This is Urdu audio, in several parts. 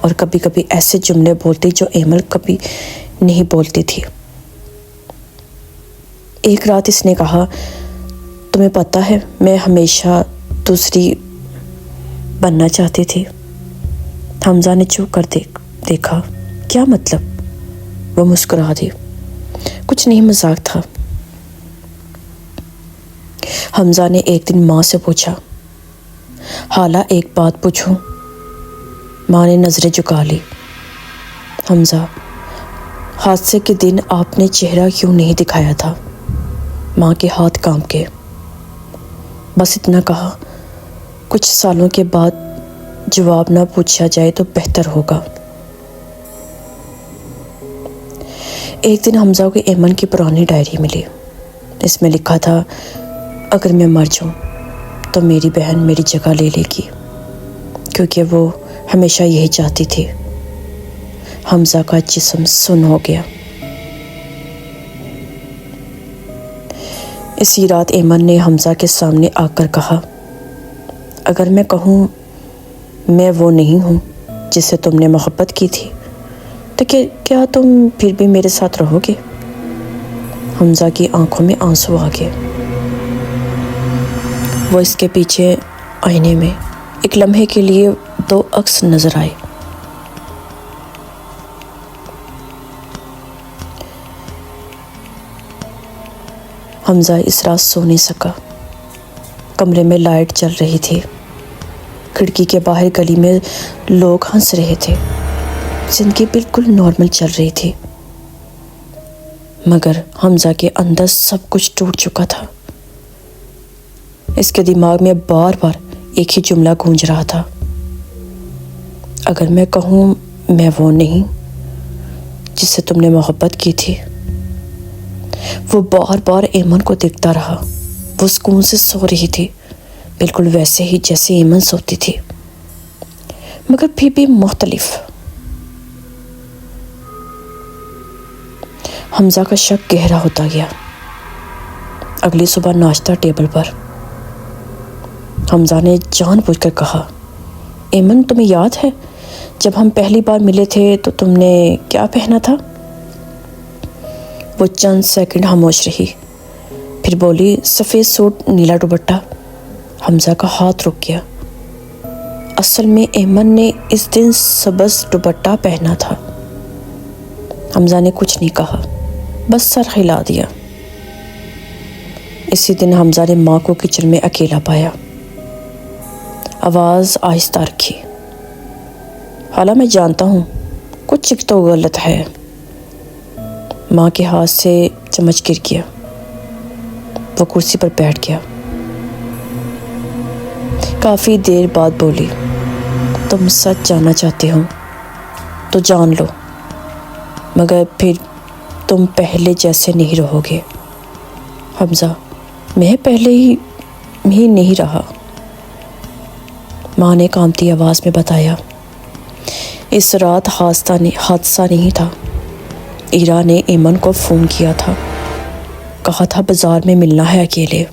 اور کبھی کبھی ایسے جملے بولتی جو ایمن کبھی نہیں بولتی تھی۔ ایک رات اس نے کہا، تمہیں پتہ ہے میں ہمیشہ دوسری بننا چاہتی تھی۔ حمزہ نے چپ کر دیکھا۔ کیا مطلب؟ وہ مسکرا دی۔ کچھ نہیں، مذاق تھا۔ حمزہ نے ایک دن ماں سے پوچھا، حالہ ایک بات پوچھوں؟ ماں نے نظریں جھکا لی۔ حمزہ، حادثے کے دن آپ نے چہرہ کیوں نہیں دکھایا تھا؟ ماں کے ہاتھ کانپ گئے۔ بس اتنا کہا، کچھ سالوں کے بعد جواب نہ پوچھا جائے تو بہتر ہوگا۔ ایک دن حمزہ کو ایمن کی پرانی ڈائری ملی۔ اس میں لکھا تھا، اگر میں مر جاؤں تو میری بہن میری جگہ لے لے گی، کیونکہ وہ ہمیشہ یہی چاہتی تھی۔ حمزہ کا جسم سن ہو گیا۔ اسی رات ایمن نے حمزہ کے سامنے آ کر کہا، اگر میں کہوں میں وہ نہیں ہوں جس سے تم نے محبت کی تھی تو کیا تم پھر بھی میرے ساتھ رہو گے؟ حمزہ کی آنکھوں میں آنسو آ گئے۔ وہ اس کے پیچھے آئینے میں ایک لمحے کے لیے دو عکس نظر آئے۔ حمزہ اس رات سو نہیں سکا۔ کمرے میں لائٹ جل رہی تھی۔ کھڑکی کے باہر گلی میں لوگ ہنس رہے تھے۔ زندگی بالکل نارمل چل رہی تھی، مگر حمزہ کے اندر سب کچھ ٹوٹ چکا تھا۔ اس کے دماغ میں بار بار ایک ہی جملہ گونج رہا تھا، اگر میں کہوں میں وہ نہیں جس سے تم نے محبت کی تھی۔ وہ بار بار ایمن کو دیکھتا رہا۔ وہ سکون سے سو رہی تھی، بالکل ویسے ہی جیسے ایمن سوتی تھی، مگر پھر بھی مختلف۔ حمزہ کا شک گہرا ہوتا گیا۔ اگلی صبح ناشتہ ٹیبل پر۔ حمزہ نے جان بوجھ کر کہا، ایمن تمہیں یاد ہے جب ہم پہلی بار ملے تھے تو تم نے کیا پہنا تھا؟ وہ چند سیکنڈ خاموش رہی، پھر بولی، سفید سوٹ، نیلا دوپٹہ۔ حمزہ کا ہاتھ رک گیا۔ اصل میں ایمن نے اس دن سبز دوپٹہ پہنا تھا۔ حمزہ نے کچھ نہیں کہا، بس سر ہلا دیا۔ اسی دن حمزہ نے ماں کو کچن میں اکیلا پایا۔ آواز آہستہ رکھی، حالہ میں جانتا ہوں کچھ تو غلط ہے۔ ماں کے ہاتھ سے چمچ گر گیا۔ وہ کرسی پر بیٹھ گیا۔ کافی دیر بعد بولی، تم سچ جاننا چاہتے ہو تو جان لو، مگر پھر تم پہلے جیسے نہیں رہو گے۔ حمزہ، میں پہلے ہی نہیں رہا۔ ماں نے کانپتی آواز میں بتایا، اس رات حادثہ نہیں تھا۔ ایرا نے ایمن کو فون کیا تھا، کہا تھا بازار میں ملنا ہے اکیلے۔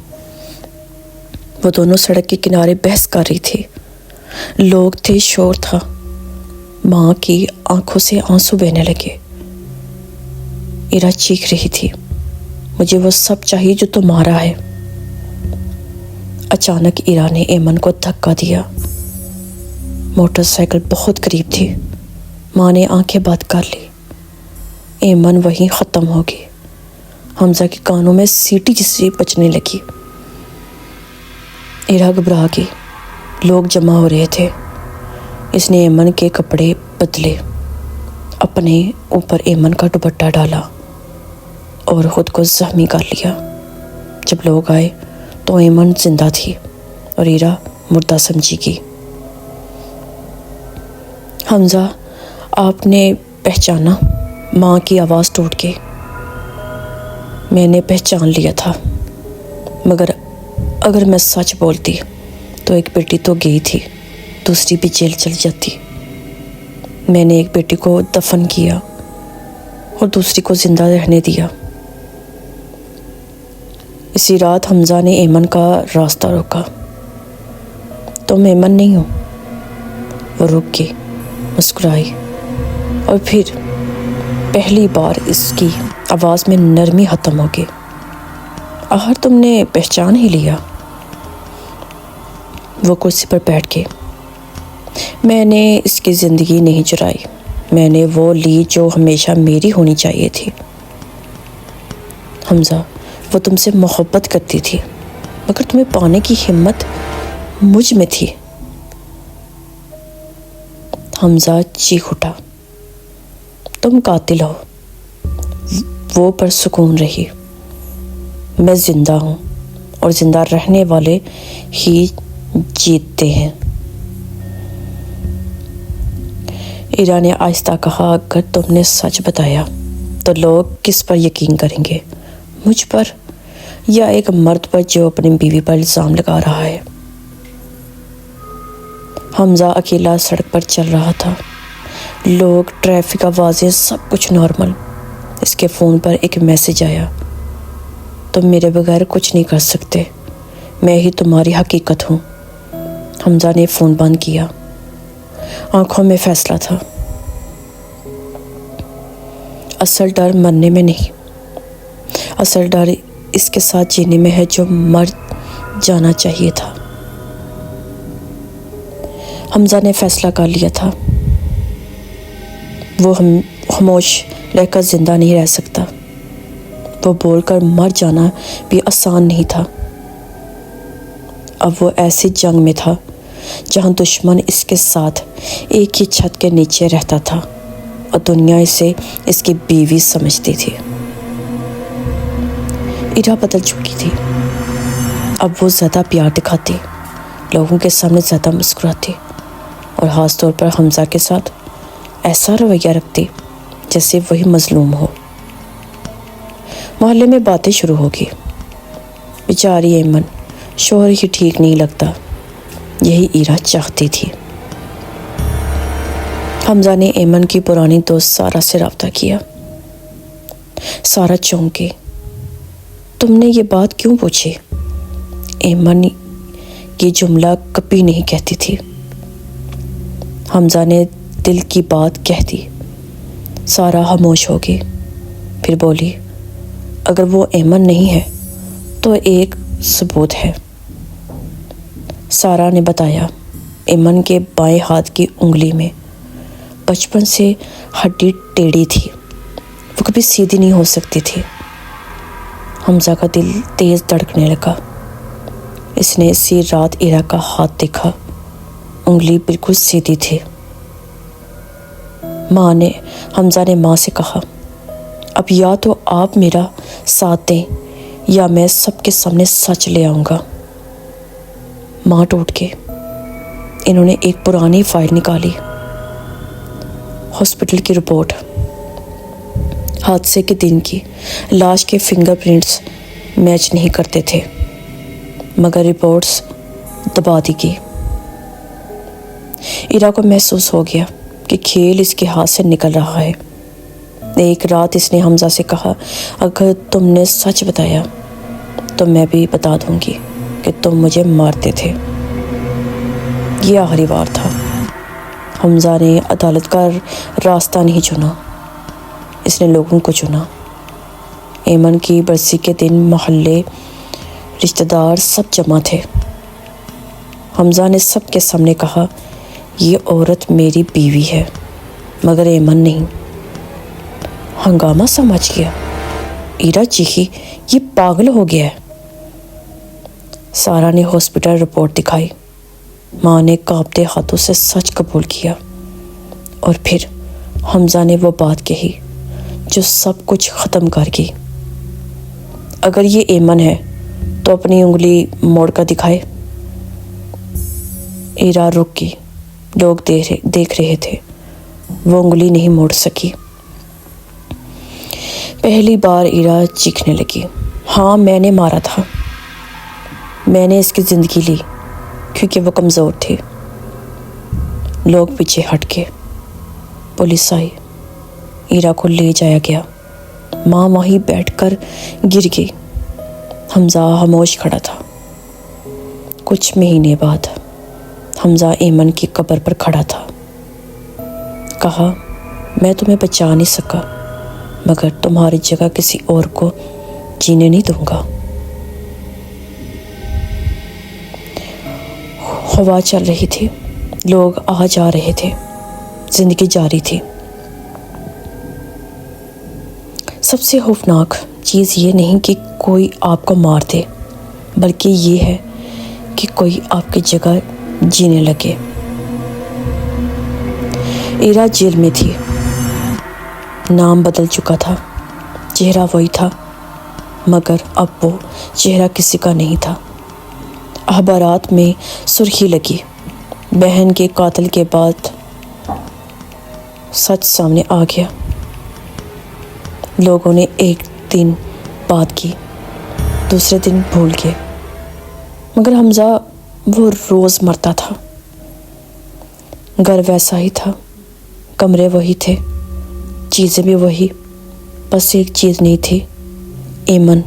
وہ دونوں سڑک کے کنارے بحث کر رہی تھی۔ لوگ تھے، شور تھا۔ ماں کی آنکھوں سے آنسو بہنے لگے۔ ایرا چیخ رہی تھی، مجھے وہ سب چاہیے جو تمہارا ہے۔ اچانک ایرا نے ایمن کو دھکا دیا۔ موٹر سائیکل بہت قریب تھی۔ ماں نے آنکھیں بند کر لی۔ ایمن وہیں ختم ہو گئی۔ حمزہ کے کانوں میں سیٹی جیسی بجنے لگی۔ ایرا گھبرا گئی۔ لوگ جمع ہو رہے تھے۔ اس نے ایمن کے کپڑے بدلے، اپنے اوپر ایمن کا دوپٹہ ڈالا اور خود کو زخمی کر لیا۔ جب لوگ آئے تو ایمن زندہ تھی اور ایرا مردہ سمجھی گئی۔ حمزہ، آپ نے پہچانا؟ ماں کی آواز ٹوٹ گئی۔ میں نے پہچان لیا تھا، مگر اگر میں سچ بولتی تو ایک بیٹی تو گئی تھی، دوسری بھی جیل چل جاتی۔ میں نے ایک بیٹی کو دفن کیا اور دوسری کو زندہ رہنے دیا۔ اسی رات حمزہ نے ایمن کا راستہ روکا۔ تم ایمن نہیں ہو۔ وہ رک گئی۔ مسکرائی اور پھر پہلی بار اس کی آواز میں نرمی ختم ہو گئی۔ آخر تم نے پہچان ہی لیا۔ وہ کرسی پر بیٹھ گئی۔ میں نے اس کی زندگی نہیں چرائی، میں نے وہ لی جو ہمیشہ میری ہونی چاہیے تھی۔ حمزہ، وہ تم سے محبت کرتی تھی مگر تمہیں پانے کی ہمت مجھ میں تھی۔ حمزہ چیخ اٹھا، تم قاتل ہو۔ وہ پرسکون رہی۔ میں زندہ ہوں اور زندہ رہنے والے ہی جیتتے ہیں۔ ایرا نے آہستہ کہا، اگر تم نے سچ بتایا تو لوگ کس پر یقین کریں گے، مجھ پر یا ایک مرد پر جو اپنی بیوی پر الزام لگا رہا ہے؟ حمزہ اکیلا سڑک پر چل رہا تھا، لوگ، ٹریفک، آوازیں، سب کچھ نارمل۔ اس کے فون پر ایک میسج آیا، تم میرے بغیر کچھ نہیں کر سکتے، میں ہی تمہاری حقیقت ہوں۔ حمزہ نے فون بند کیا۔ آنکھوں میں فیصلہ تھا۔ اصل ڈر مرنے میں نہیں، اصل ڈر اس کے ساتھ جینے میں ہے جو مر جانا چاہیے تھا۔ حمزہ نے فیصلہ کر لیا تھا، وہ خاموش رہ کر زندہ نہیں رہ سکتا۔ وہ بول کر مر جانا بھی آسان نہیں تھا۔ اب وہ ایسی جنگ میں تھا جہاں دشمن اس کے ساتھ ایک ہی چھت کے نیچے رہتا تھا اور دنیا اسے اس کی بیوی سمجھتی تھی۔ ایرا بدل چکی تھی۔ اب وہ زیادہ پیار دکھاتی، لوگوں کے سامنے زیادہ مسکراتی اور خاص طور پر حمزہ کے ساتھ ایسا رویہ رکھتی جیسے وہی مظلوم ہو۔ محلے میں باتیں شروع ہو گئی، بیچاری ایمن، شوہر ہی ٹھیک نہیں لگتا، یہی ایرا چاہتی تھی۔ حمزہ نے ایمن کی پرانی دوست سارا سے رابطہ کیا۔ سارا چونک گئی، تم نے یہ بات کیوں پوچھی؟ ایمن یہ جملہ کبھی نہیں کہتی تھی۔ حمزہ نے دل کی بات کہہ دی۔ سارا خاموش ہو گئی، پھر بولی، اگر وہ ایمن نہیں ہے تو ایک ثبوت ہے۔ سارا نے بتایا، ایمن کے بائیں ہاتھ کی انگلی میں بچپن سے ہڈی ٹیڑھی تھی، وہ کبھی سیدھی نہیں ہو سکتی تھی۔ حمزہ کا دل تیز دھڑکنے لگا۔ اس نے اسی رات ایرا کا ہاتھ دیکھا، انگلی بالکل سیدھی تھی۔ حمزہ نے ماں سے کہا، اب یا تو آپ میرا ساتھ دیں یا میں سب کے سامنے سچ لے آؤں گا۔ ماں ٹوٹ گئی۔ انہوں نے ایک پرانی فائل نکالی، ہاسپٹل کی رپورٹ، حادثے کے دن کی۔ لاش کے فنگر پرنٹس میچ نہیں کرتے تھے مگر رپورٹس دبا دی گئی۔ ایرا کو محسوس ہو گیا کہ کھیل اس کے ہاتھ سے نکل رہا ہے۔ ایک رات اس نے حمزہ سے کہا، اگر تم نے سچ بتایا تو میں بھی بتا دوں گی کہ تم مجھے مارتے تھے۔ یہ آخری بار تھا۔ حمزہ نے عدالت کا راستہ نہیں چنا، اس نے لوگوں کو چنا۔ ایمن کی برسی کے دن محلے، رشتہ دار سب جمع تھے۔ حمزہ نے سب کے سامنے کہا، یہ عورت میری بیوی ہے مگر ایمن نہیں۔ ہنگامہ سمجھ گیا۔ ایرا چیخی، یہ پاگل ہو گیا ہے۔ سارا نے ہاسپٹل رپورٹ دکھائی۔ ماں نے کانپتے ہاتھوں سے سچ قبول کیا اور پھر حمزہ نے وہ بات کہی جو سب کچھ ختم کر گئی، اگر یہ ایمن ہے تو اپنی انگلی موڑ کر دکھائے۔ ایرا رک گئی، لوگ دیکھ رہے تھے، وہ انگلی نہیں موڑ سکی۔ پہلی بار ایرا چیخنے لگی، ہاں میں نے مارا تھا، میں نے اس کی زندگی لی کیونکہ وہ کمزور تھی۔ لوگ پیچھے ہٹ گئے، پولیس آئی، ایرا کو لے جایا گیا۔ ماں وہیں بیٹھ کر گر گئی۔ حمزہ خاموش کھڑا تھا۔ کچھ مہینے بعد حمزہ ایمن کی قبر پر کھڑا تھا۔ کہا میں تمہیں بچا نہیں سکا مگر تمہاری جگہ کسی اور کو جینے نہیں دوں گا۔ ہوا چل رہی تھی، لوگ آ جا رہے تھے، زندگی جاری تھی۔ سب سے خوفناک چیز یہ نہیں کہ کوئی آپ کو مار دے، بلکہ یہ ہے کہ کوئی آپ کی جگہ جینے لگے۔ ایرا جیل میں تھی، نام بدل چکا تھا، چہرہ وہی تھا، مگر اب وہ چہرہ کسی کا نہیں تھا۔ اخبارات میں سرخی لگی، بہن کے قاتل کے بعد سچ سامنے آ گیا۔ لوگوں نے ایک دن بات کی، دوسرے دن بھول گئے، مگر حمزہ وہ روز مرتا تھا۔ گھر ویسا ہی تھا، کمرے وہی تھے، چیزیں بھی وہی، بس ایک چیز نہیں تھی، ایمن۔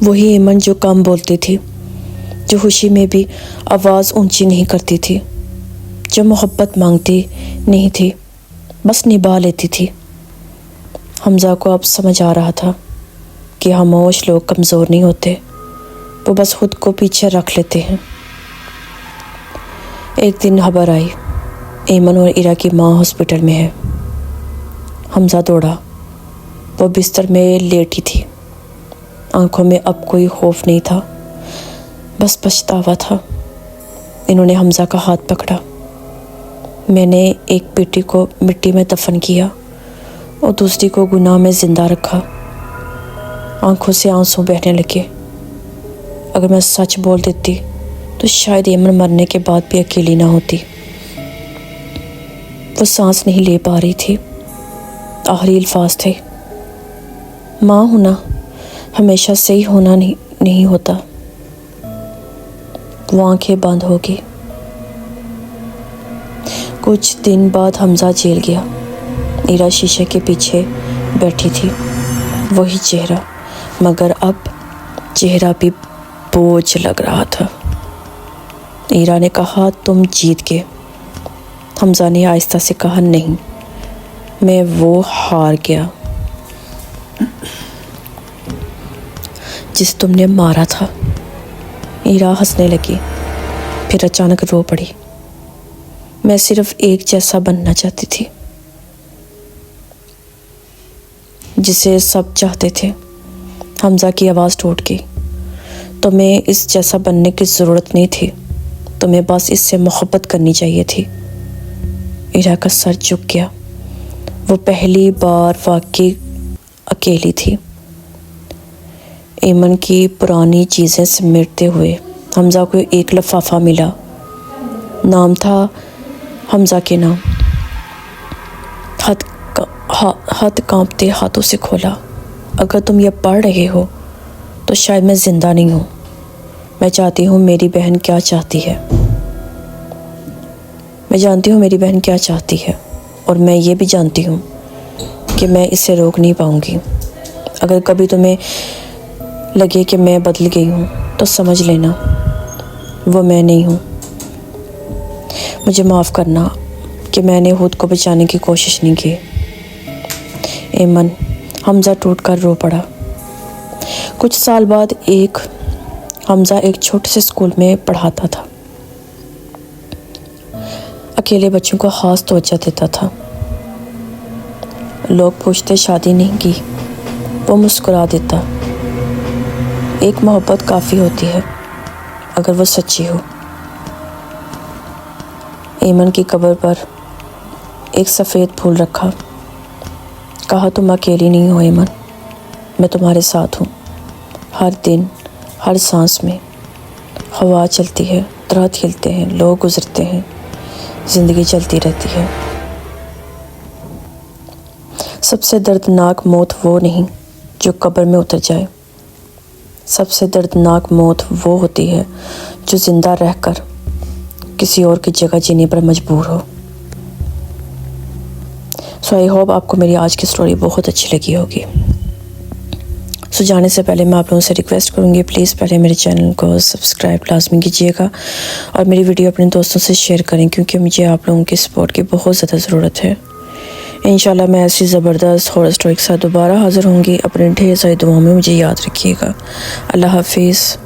وہی ایمن جو کم بولتی تھی، جو خوشی میں بھی آواز اونچی نہیں کرتی تھی، جو محبت مانگتی نہیں تھی، بس نبھا لیتی تھی۔ حمزہ کو اب سمجھ آ رہا تھا کہ خاموش لوگ کمزور نہیں ہوتے، وہ بس خود کو پیچھے رکھ لیتے ہیں۔ ایک دن خبر آئی، ایمن اور ایرا کی ماں ہاسپٹل میں ہے۔ حمزہ دوڑا، وہ بستر میں لیٹی تھی، آنکھوں میں اب کوئی خوف نہیں تھا، بس پچھتاوا تھا۔ انہوں نے حمزہ کا ہاتھ پکڑا۔ میں نے ایک بیٹی کو مٹی میں دفن کیا اور دوسری کو گناہ میں زندہ رکھا۔ آنکھوں سے آنسو بہنے لگے۔ اگر میں سچ بول دیتی تو شاید ایمن مرنے کے بعد بھی اکیلی نہ ہوتی۔ وہ سانس نہیں لے پا رہی تھی، آخری الفاظ تھے، ماں ہونا ہمیشہ صحیح ہونا نہیں ہوتا۔ وہ آنکھیں بند ہو گئی۔ کچھ دن بعد حمزہ جیل گیا۔ ایرا شیشے کے پیچھے بیٹھی تھی، وہی چہرہ، مگر اب چہرہ بھی بوجھ لگ رہا تھا۔ ایرا نے کہا تم جیت گئے۔ حمزہ نے آہستہ سے کہا نہیں، میں وہ ہار گیا جس تم نے مارا تھا۔ ایرا ہنسنے لگی، پھر اچانک رو پڑی۔ میں صرف ایک جیسا بننا چاہتی تھی، جسے سب چاہتے تھے۔ حمزہ کی آواز ٹوٹ گئی۔ تمہیں اس جیسا بننے کی ضرورت نہیں تھی، تمہیں بس اس سے محبت کرنی چاہیے تھی۔ ایرا کا سر جھک گیا۔ وہ پہلی بار واقعی اکیلی تھی۔ ایمن کی پرانی چیزیں سمیٹتے ہوئے حمزہ کو ایک لفافہ ملا۔ نام تھا حمزہ کے نام۔ ہاتھ کانپتے ہاتھوں سے کھولا۔ اگر تم یہ پڑھ رہے ہو تو شاید میں زندہ نہیں ہوں۔ میں چاہتی ہوں میری بہن کیا چاہتی ہے۔ میں جانتی ہوں میری بہن کیا چاہتی ہے، اور میں یہ بھی جانتی ہوں کہ میں اسے روک نہیں پاؤں گی۔ اگر کبھی تمہیں لگے کہ میں بدل گئی ہوں تو سمجھ لینا وہ میں نہیں ہوں۔ مجھے معاف کرنا کہ میں نے خود کو بچانے کی کوشش نہیں کی۔ ایمن، حمزہ ٹوٹ کر رو پڑا۔ کچھ سال بعد حمزہ ایک چھوٹے سے اسکول میں پڑھاتا تھا۔ اکیلے بچوں کو خاص توجہ دیتا تھا۔ لوگ پوچھتے شادی نہیں کی، وہ مسکرا دیتا۔ ایک محبت کافی ہوتی ہے اگر وہ سچی ہو۔ ایمن کی قبر پر ایک سفید پھول رکھا۔ کہا تم اکیلی نہیں ہو ایمن، میں تمہارے ساتھ ہوں، ہر دن، ہر سانس میں۔ ہوا چلتی ہے، درخت ہلتے ہیں، لوگ گزرتے ہیں، زندگی چلتی رہتی ہے۔ سب سے دردناک موت وہ نہیں جو قبر میں اتر جائے، سب سے دردناک موت وہ ہوتی ہے جو زندہ رہ کر کسی اور کی جگہ جینے پر مجبور ہو۔ سو آئی ہوپ آپ کو میری آج کی سٹوری بہت اچھی لگی ہوگی۔ سو جانے سے پہلے میں آپ لوگوں سے ریکویسٹ کروں گی پلیز پہلے میرے چینل کو سبسکرائب لازمی کیجیے گا اور میری ویڈیو اپنے دوستوں سے شیئر کریں کیونکہ مجھے آپ لوگوں کی سپورٹ کی بہت زیادہ ضرورت ہے۔ انشاءاللہ میں ایسی زبردست ہارر اسٹوری کے ساتھ دوبارہ حاضر ہوں گی۔ اپنے ڈھیر ساری دعاؤں میں مجھے یاد رکھیے گا۔ اللہ حافظ۔